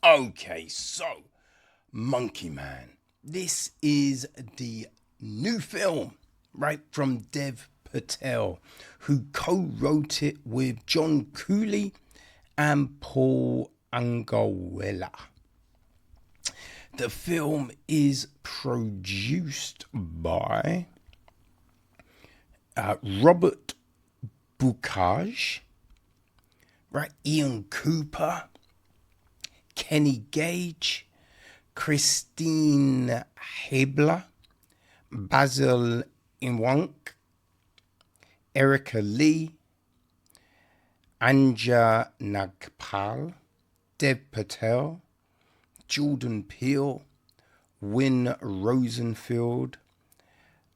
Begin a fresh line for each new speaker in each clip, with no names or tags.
Okay, so Monkey Man. This is the new film, right, from Dev Patel, who co-wrote it with John Collee and Paul Angunawela. The film is produced by Robert Boucage, right, Ian Cooper, Kenny Gage, Christine Hebler, Basil Inwank, Erica Lee, Anja Nagpal, Dev Patel, Jordan Peele, Wynn Rosenfield,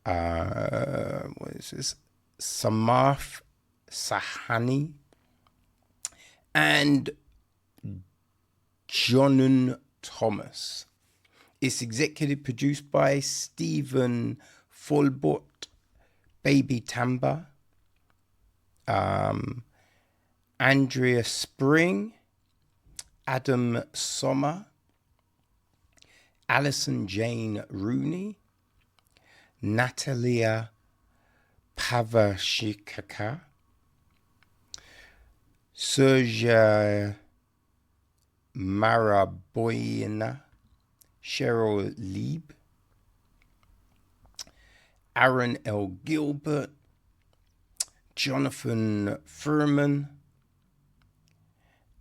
what is this? Samarth Sahani, and Jonan Thomas. It's executive produced by Stephen Folbott, Baby Tamba, Andrea Spring, Adam Sommer, Alison Jane Rooney, Natalia Pavashikaka, Sergio Maraboyana, Cheryl Lieb, Aaron L. Gilbert, Jonathan Furman,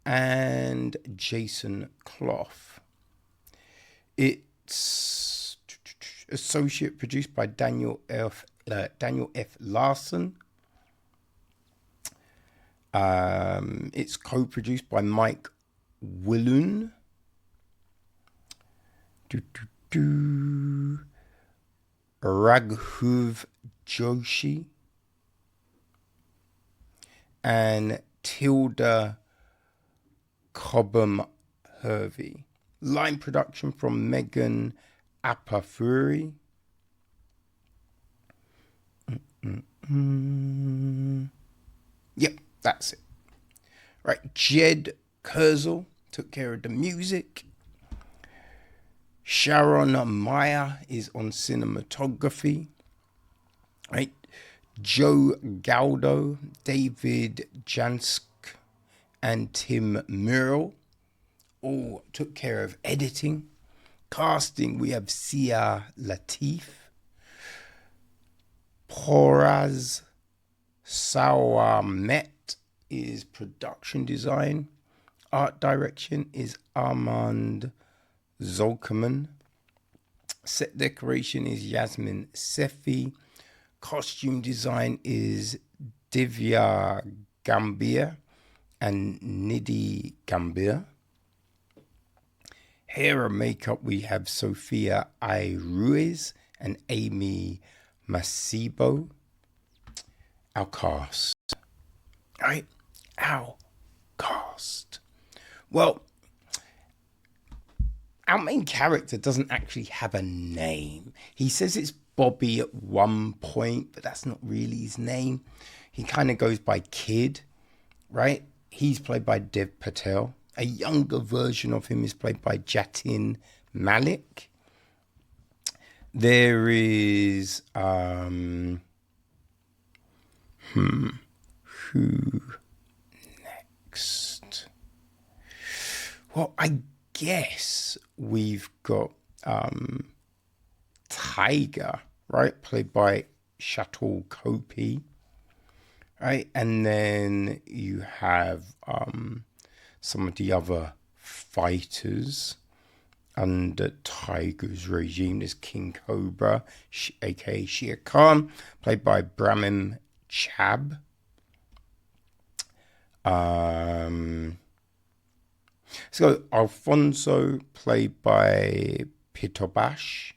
and Jason Clough. It's associate produced by Daniel F. Larson. It's co-produced by Mike Willun, Raghuv Joshi, and Tilda Cobham Hervey. Line production from Megan Apafuri. Yep, that's it. Right, Jed Kurzel took care of the music. Sharon Meyer is on cinematography. Right, Joe Galdo, David Jansk, and Tim Murrell all took care of editing. Casting, we have Sia Latif, Poraz Sawamet is production design. Art direction is Armand Zolkerman. Set decoration is Yasmin Sefi. Costume design is Divya Gambhir and Nidhi Gambhir. Hair and makeup, we have Sophia I. Ruiz and Amy Masibo. Our cast. All right, our cast. Well, our main character doesn't actually have a name. He says it's Bobby at one point, but that's not really his name. He kind of goes by Kid, right? He's played by Dev Patel. A younger version of him is played by Jatin Malik. There is who next? Well, I guess we've got Tiger, right, played by Shatul Kopi, right, and then you have some of the other fighters under Tiger's regime. There's King Cobra, aka Shere Khan, played by Brahmin Chab. So Alfonso, played by Pitobash.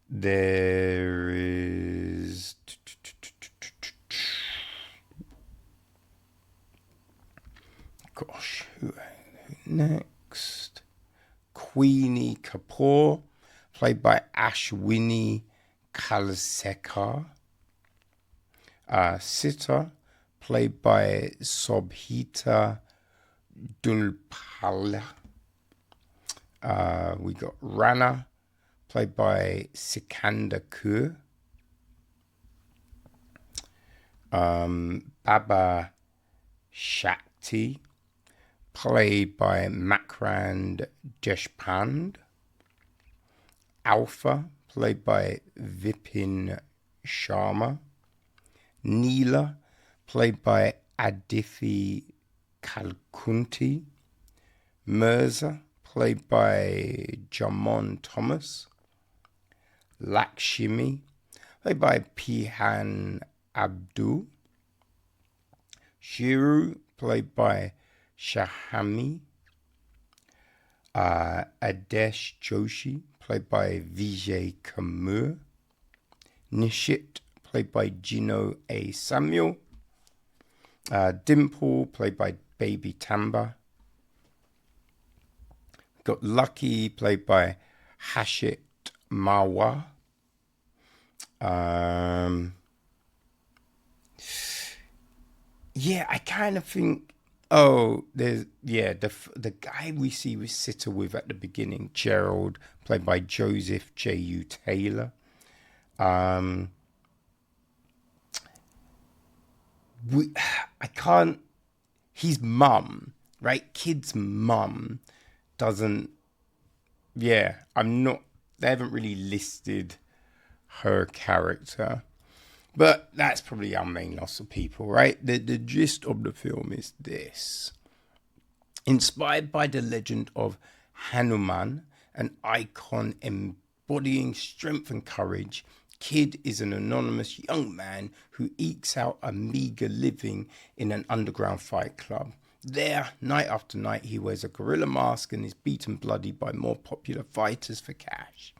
There is who next? Queenie Kapoor, played by Ashwini Kalsekar. Sita, played by Sobhita Dulpa Patel. We got Rana, played by Sikandar Kaur. Baba Shakti, played by Makrand Deshpande. Alpha, played by Vipin Sharma. Neela, played by Aditi Kalkunti. Mirza, played by Jamon Thomas. Lakshmi, played by Pihan Abdul. Shiru, played by Shahami. Adesh Joshi, played by Vijay Kamur. Nishit, played by Gino A. Samuel. Dimple, played by Baby Tamba. Got Lucky, played by Hashit Marwa. Yeah, I kind of think, there's, the guy we see with Sitter with at the beginning, Gerald, played by Joseph J.U. Taylor. His mum, right? Kid's mum doesn't, they haven't really listed her character. But that's probably our main loss of people, right? The gist of the film is this. Inspired by the legend of Hanuman, an icon embodying strength and courage, Kid is an anonymous young man who ekes out a meager living in an underground fight club. There, night after night, he wears a gorilla mask and is beaten bloody by more popular fighters for cash.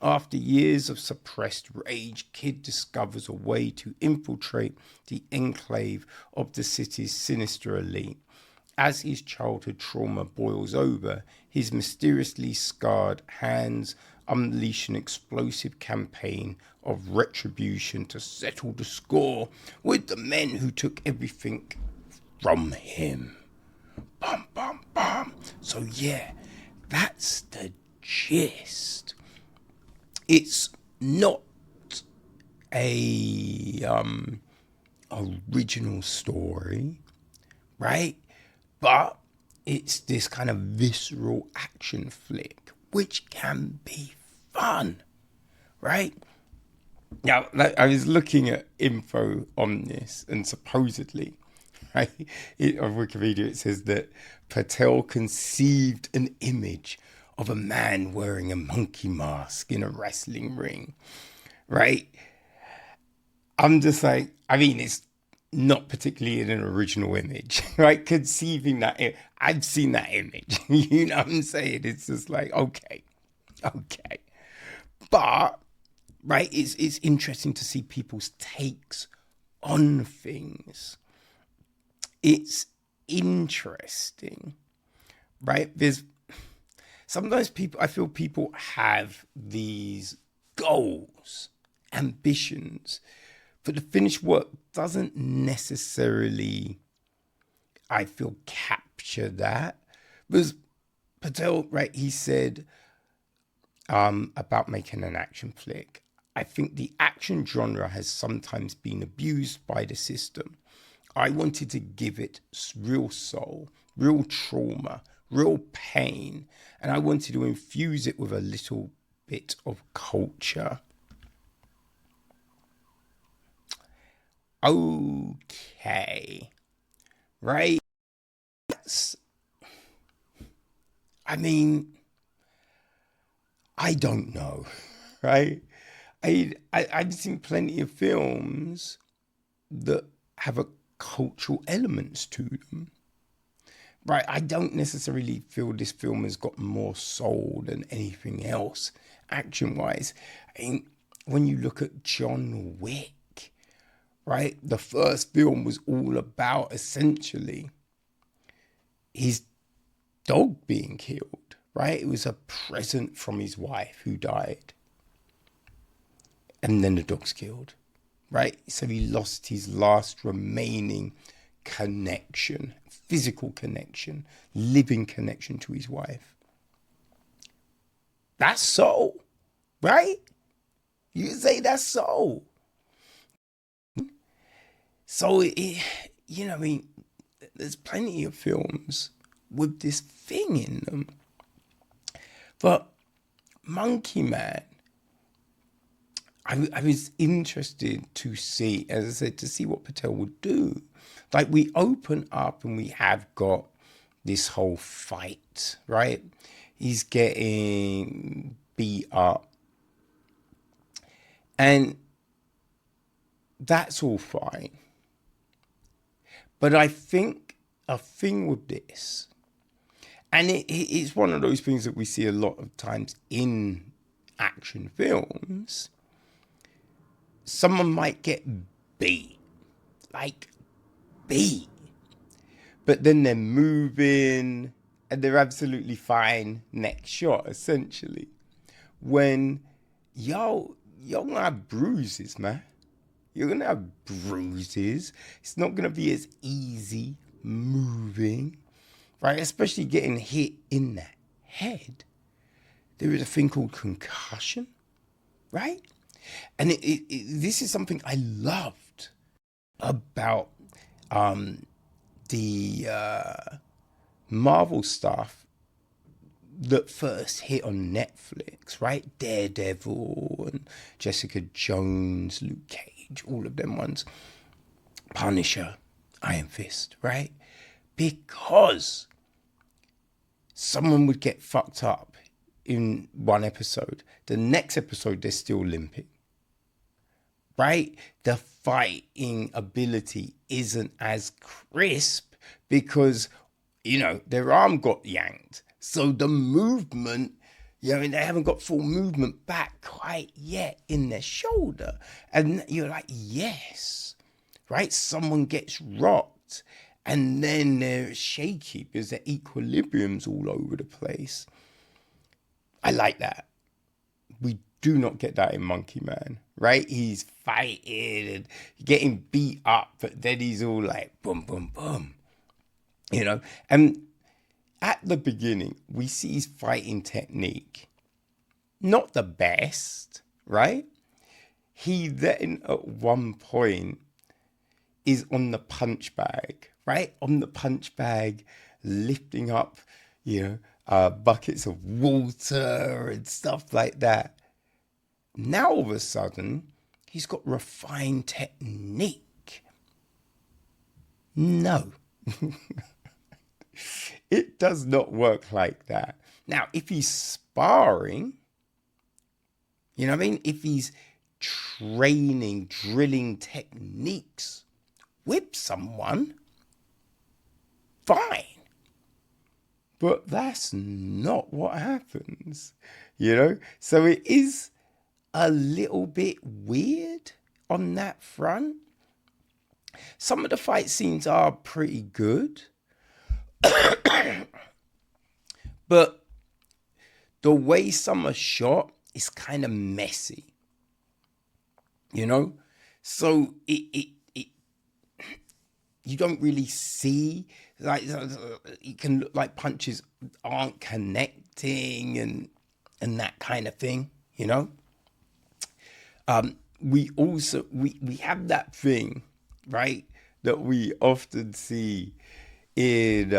After years of suppressed rage, Kid discovers a way to infiltrate the enclave of the city's sinister elite. As his childhood trauma boils over, his mysteriously scarred hands unleash an explosive campaign of retribution to settle the score with the men who took everything from him. Bum, bum, bum. So yeah, that's the gist. It's not a original story, right? But it's this kind of visceral action flick, which can be fun, right? Now, I was looking at info on this, and supposedly, right, on Wikipedia it says that Patel conceived an image of a man wearing a monkey mask in a wrestling ring, right? I'm just like, it's not particularly an original image, right? Conceiving that, I've seen that image, you know what I'm saying? It's just like, okay. But, right, it's interesting to see people's takes on things. It's interesting, right? Sometimes I feel people have these goals, ambitions, but the finished work doesn't necessarily, I feel, capture that. Because Patel, right, he said about making an action flick, I think the action genre has sometimes been abused by the system. I wanted to give it real soul, real trauma, real pain, and I wanted to infuse it with a little bit of culture. Okay, right? I don't know, right? I've seen plenty of films that have a cultural elements to them. Right, I don't necessarily feel this film has got more soul than anything else, action-wise. When you look at John Wick, right, the first film was all about, essentially, his dog being killed, right? It was a present from his wife who died. And then the dog's killed, right? So he lost his last remaining connection, physical connection, living connection to his wife. That's soul, right? You can say that's soul. So, I mean, there's plenty of films with this thing in them. But Monkey Man, I was interested to see, as I said, to see what Patel would do. Like, we open up and we have got this whole fight, right? He's getting beat up. And that's all fine. But I think a thing with this, and it's one of those things that we see a lot of times in action films, someone might get beat, like beat, but then they're moving and they're absolutely fine next shot, essentially. When y'all gonna have bruises, man. You're gonna have bruises. It's not gonna be as easy moving, right? Especially getting hit in the head. There is a thing called concussion, right? And this is something I loved about the Marvel stuff that first hit on Netflix, right? Daredevil and Jessica Jones, Luke Cage, all of them ones. Punisher, Iron Fist, right? Because someone would get fucked up in one episode. The next episode, they're still limping, right? The fighting ability isn't as crisp because, their arm got yanked. So the movement, they haven't got full movement back quite yet in their shoulder. And you're like, yes, right? Someone gets rocked and then they're shaky because their equilibrium's all over the place. I like that. We do not get that in Monkey Man, right? He's fighting and getting beat up, but then he's all like, boom, boom, boom, and at the beginning, we see his fighting technique. Not the best, right? He then at one point is on the punch bag, right? On the punch bag, lifting up, buckets of water and stuff like that. Now all of a sudden, he's got refined technique. No. It does not work like that. Now, if he's sparring, if he's training, drilling techniques with someone, fine. But that's not what happens, So it is a little bit weird on that front. Some of the fight scenes are pretty good. But the way some are shot is kind of messy, so it you don't really see, like, it can look like punches aren't connecting and that kind of thing, we also we have that thing, right, that we often see in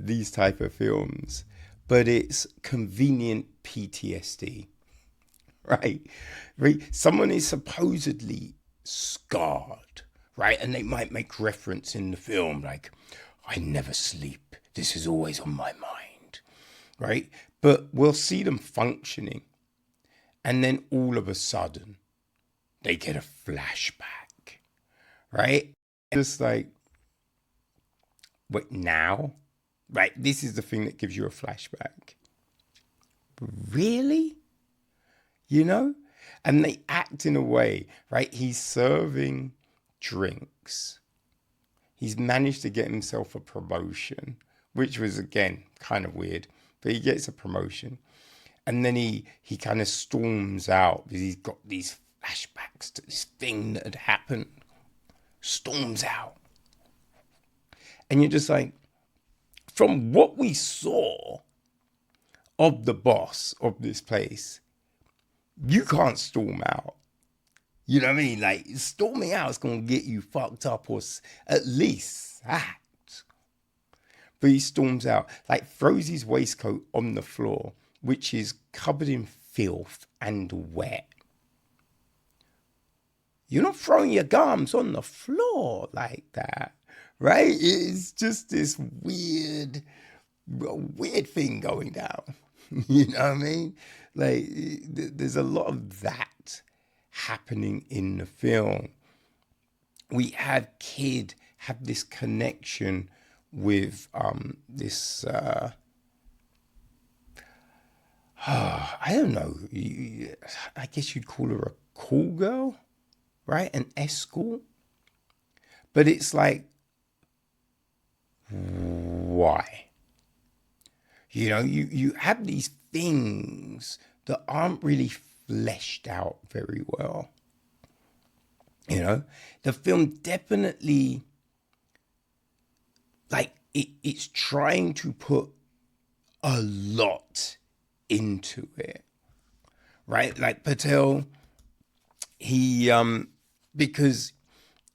these type of films, but it's convenient PTSD, right? Someone is supposedly scarred, right? And they might make reference in the film like, I never sleep. This is always on my mind, right? But we'll see them functioning. And then all of a sudden, they get a flashback, right? Just like, wait, now? Right, this is the thing that gives you a flashback. Really? And they act in a way, right? He's serving drinks. He's managed to get himself a promotion, which was, again, kind of weird. But he gets a promotion. And then he kind of storms out because he's got these flashbacks to this thing that had happened. Storms out. And you're just like, from what we saw of the boss of this place, you can't storm out. You know what I mean? Like, storming out is going to get you fucked up, or at least sacked. But he storms out, like throws his waistcoat on the floor, which is covered in filth and wet. You're not throwing your gums on the floor like that, right? It's just this weird thing going down. You know what I mean? Like, there's a lot of that happening in the film. We have Kid have this connection with this I don't know, I guess you'd call her a call girl, right? An escort. But it's like, why? You know, you have these things that aren't really fleshed out very well. You know, the film definitely, like, it's trying to put a lot into it, right? Like Patel, he, because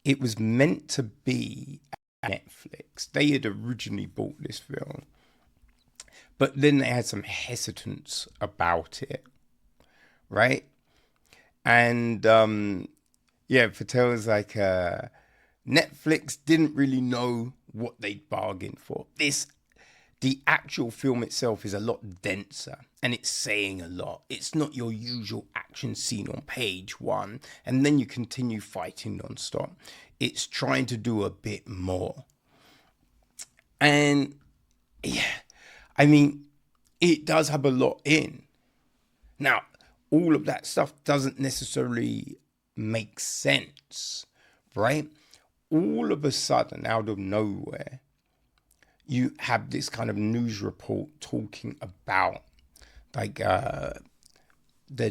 it was meant to be Netflix. They had originally bought this film, but then they had some hesitance about it, right? And yeah, Patel was like, Netflix didn't really know what they'd bargained for. The actual film itself is a lot denser, and it's saying a lot. It's not your usual action scene on page one, and then you continue fighting nonstop. It's trying to do a bit more. And yeah, I mean, it does have a lot in. Now, all of that stuff doesn't necessarily make sense, right? All of a sudden, out of nowhere, you have this kind of news report talking about like the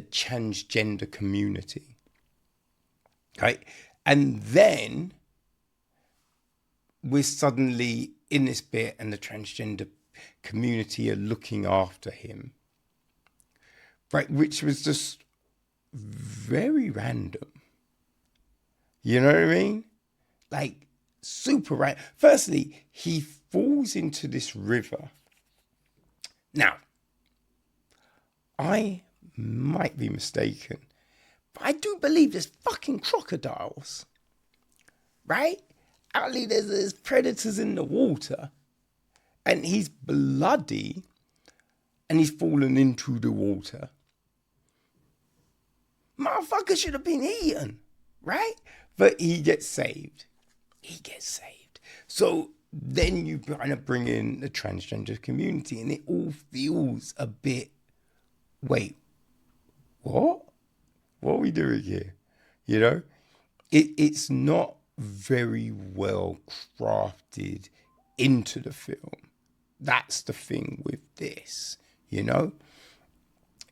transgender community, right? And then we're suddenly in this bit, and the transgender community are looking after him, right? Which was just very random. You know what I mean? Like, super random. Firstly, he falls into this river. Now, I might be mistaken, but I do believe there's fucking crocodiles, right? Apparently there's predators in the water, and he's bloody, and he's fallen into the water. Motherfucker should have been eaten, right? But he gets saved. He gets saved. So then you kind of bring in the transgender community, and it all feels a bit, wait, what? What are we doing here? You know, it's not very well crafted into the film. That's the thing with this, you know?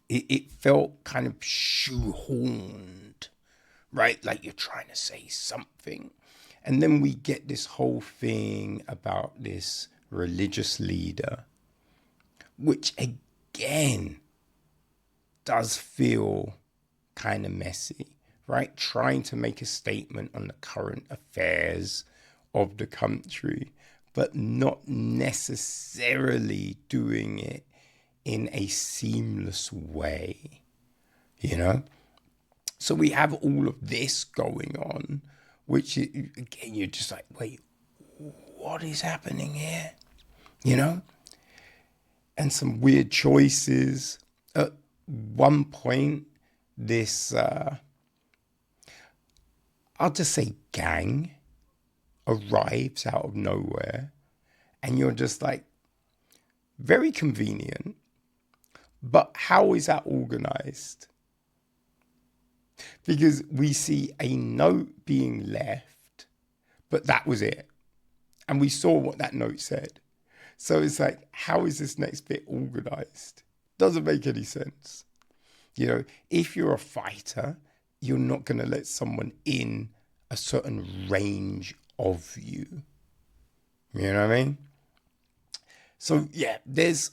It felt kind of shoehorned, right? Like you're trying to say something. And then we get this whole thing about this religious leader, which again does feel kind of messy, right? Trying to make a statement on the current affairs of the country, but not necessarily doing it in a seamless way, you know? So we have all of this going on, which, again, you're just like, wait, what is happening here? You know? And some weird choices. At one point, this, I'll just say gang arrives out of nowhere, and you're just like, very convenient, but how is that organized? Because we see a note being left, but that was it. And we saw what that note said. So it's like, how is this next bit organized? Doesn't make any sense. You know, if you're a fighter, you're not going to let someone in a certain range of you. You know what I mean? So yeah, there's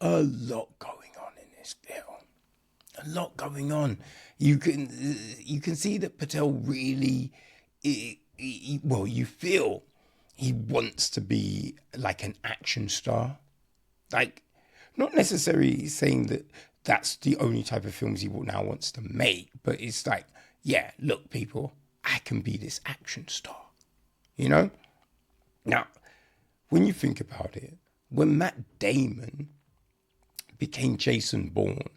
a lot going on in this film. A lot going on. You can see that Patel really, well, you feel he wants to be like an action star. Like, not necessarily saying that that's the only type of films he now wants to make, but it's like, yeah, look, people, I can be this action star, you know? Now, when you think about it, when Matt Damon became Jason Bourne,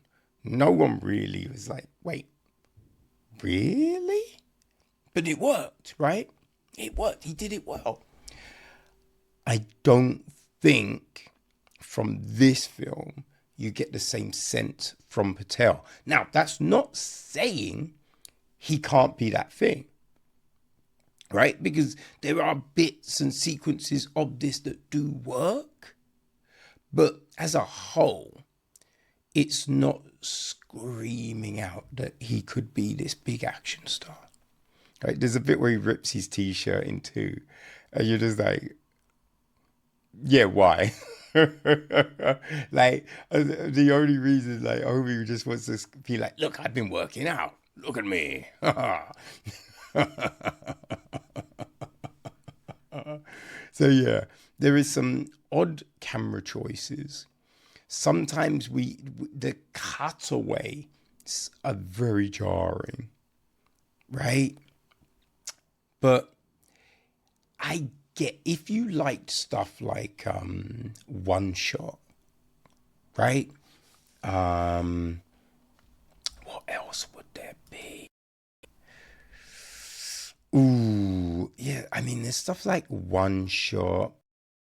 no one really was like, wait, really? But it worked, right? It worked. He did it well. I don't think from this film you get the same sense from Patel. Now, that's not saying he can't be that thing, right? Because there are bits and sequences of this that do work. But as a whole, it's not screaming out that he could be this big action star. Right? There's a bit where he rips his t-shirt in two, and you're just like, yeah, why? Like, the only reason, like, Obi just wants to be like, look, I've been working out. Look at me. So yeah, there is some odd camera choices. Sometimes the cutaways are very jarring, right? But I get, if you liked stuff like One Shot, right? What else would there be? Ooh, yeah. I mean, there's stuff like One Shot,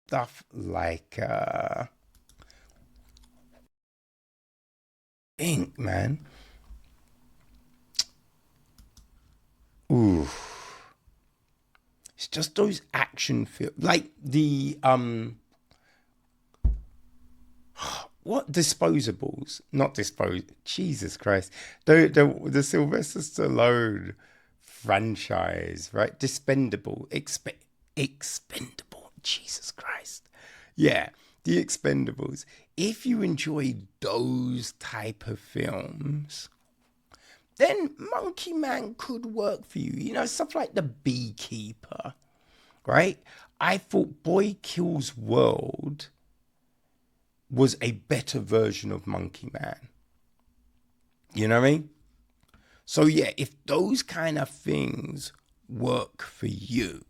stuff like Ink, man. Ooh. It's just those action films, like the what Disposables? Not dispose. Jesus Christ, the Sylvester Stallone franchise, right? Expendable. Jesus Christ, yeah, the Expendables. If you enjoy those type of films, then Monkey Man could work for you. You know, stuff like The Beekeeper, right? I thought Boy Kills World was a better version of Monkey Man. You know what I mean? So yeah, if those kind of things work for you,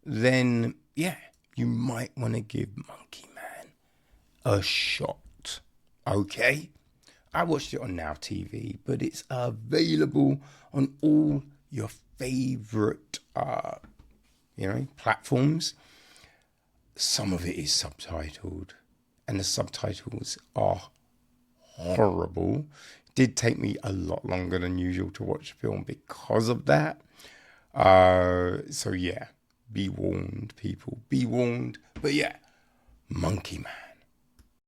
then yeah, you might want to give Monkey Man a shot. Okay? I watched it on Now TV, but it's available on all your favorite, platforms. Some of it is subtitled, and the subtitles are horrible. It did take me a lot longer than usual to watch the film because of that. So yeah, be warned, people. Be warned. But yeah, Monkey Man.